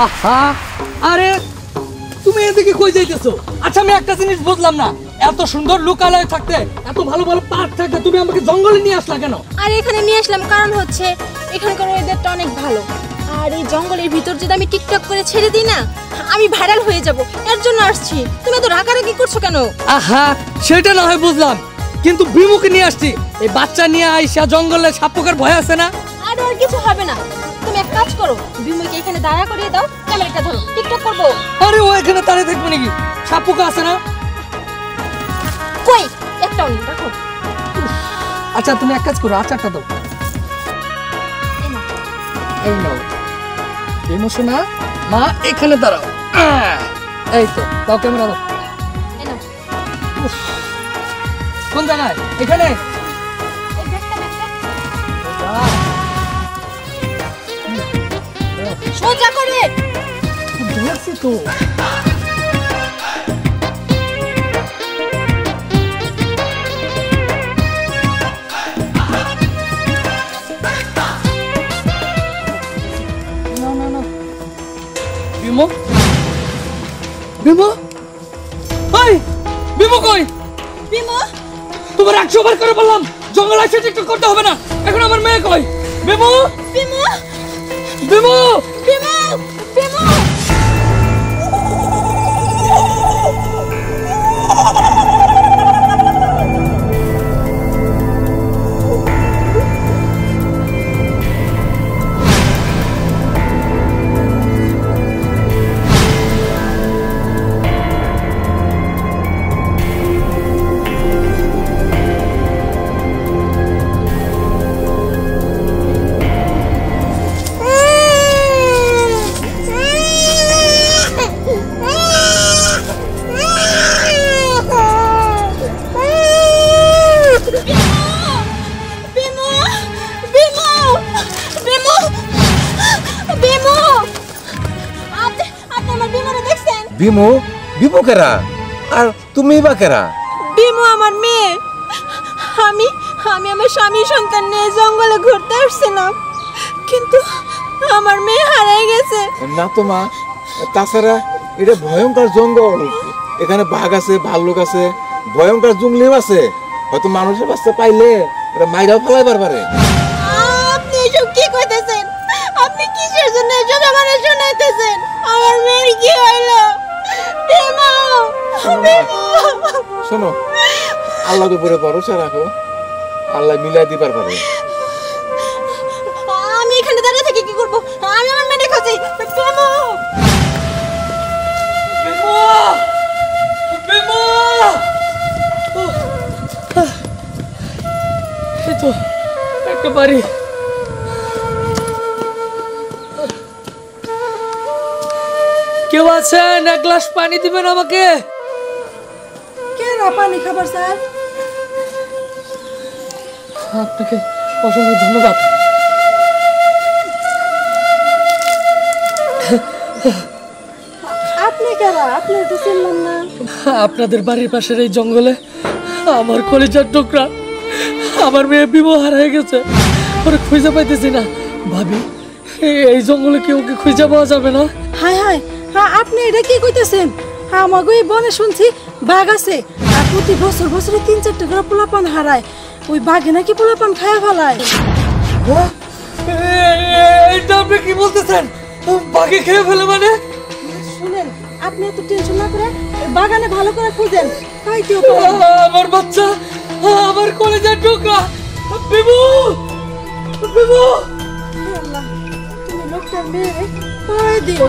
আহা আরে তুমি এদিকে কই যাইতেছো? আচ্ছা আমি একটা জিনিস বুঝলাম না, এত সুন্দর লোকালয় থাকতে, এত ভালো ভালো পার্ক থাকতে তুমি আমাকে জঙ্গলে নিয়ে আসলা কেন? আর এখানে নিয়ে আসলাম কারণ হচ্ছে এখানকার ওয়েদারটা অনেক ভালো, আর এই জঙ্গলের ভিতর যদি আমি টিকটক করে ছেড়ে দিই না আমি ভাইরাল হয়ে যাব, এর জন্য আসছি। তুমি এত রাগারাগি করছো কেন? আহা সেটা না হয় বুঝলাম, কিন্তু বিমুকে নিয়ে আসছি, এই বাচ্চা নিয়ে আইসা জঙ্গলে সাপ পোকার ভয় আছে না? আর আর কিছু হবে না, তুমি এক কাজ করো, বিমুকে এখানে দাঁড়া করিয়ে দাও, ক্যামেরাটা ধরো, টিকটক করব। আরে ও এখানে দাঁড়িয়ে থাকবে নাকি? সাপ পোকা আছে না? কই একটাও নেই, দেখো। আচ্ছা তুমি এক কাজ করো, আচারটা দাও। এই নাও বিমু শোনা, মা এখানে দাঁড়াও। এই তো দাও, ক্যামেরা দাও। কোন জায়গায়? এখানে সোজা করে ধরছি তো। বিমু বিমু ওই বিমু কই? বিমু তোমার 100 বার করে বললাম জঙ্গল আসে টিকটক করতে হবে না, এখন আমার মেয়ে কই? বিমু বিমু বিমু বিমু বিমু বিমু বিমু কেরা আর তুমি বা কেরা? বিমু আমার মেয়ে, আমি আমি আমার স্বামী সন্তান নিয়ে জঙ্গলে ঘুরতে আসছিলাম, কিন্তু আমার মেয়ে হারিয়ে গেছে। না তো মা, তাছাড়া এটা ভয়ঙ্কর জঙ্গল, এখানে বাঘ আছে, ভাল্লুক আছে, ভয়ঙ্কর জঙ্গলিও আছে, হয়তো মানুষের বাচ্চা পাইলে এটা মাইরাও ফেলাইবার পারে। আপনি এসব কি কইতেছেন? আপনি কিসের জন্য এসব আমারে শোনাইতেছেন? আমার মেয়ের কি হইলো? শোনো, আল্লাহর উপরে ভরসা রাখো, আল্লাহ মিলাই দিবার পারে। আমি এখানে দাঁড়িয়ে থেকে কি করব? আমি আমার মেয়ে খুঁজি। বিমু বিমু এই তো একটা বাড়ি। কেউ আছেন? এক গ্লাস পানি দিবেন আমাকে। কেন পানি খাবার স্যার? আপনাকে অসংখ্য ধন্যবাদ। আপনি কারা? আপনি তো চিনলাম না। আপনাদের বাড়ির পাশের এই জঙ্গলে আমার কলিজার টুকরা আমার মেয়ে বিমু হারিয়ে গেছে, ওরে খুঁজে পাইতেছি না। ভাবি এই জঙ্গলে কি ওকে খুঁজে পাওয়া যাবে না? হায় হায়, আপনি এটা কি কইতেছেন? আমাকে এই বনে শুনছি বাঘ আছে, আর প্রতি বছর বছরে 3-4টা করে পোলাপান হারায়, ওই বাঘে নাকি পোলাপান খায় ফেলায়। এটা আপনি কি বলতেছেন? বাঘে খেয়ে ফেলে মানে? শুনেন, আপনি এত টেনশন না করে বাগানে ভালো করে খুঁজেন, পাইতেও আমার বাচ্চা, আমার কলিজার টুকরা বিমু বিমু। আল্লাহ, তুমি লোকটার মেয়ে পাই দিও।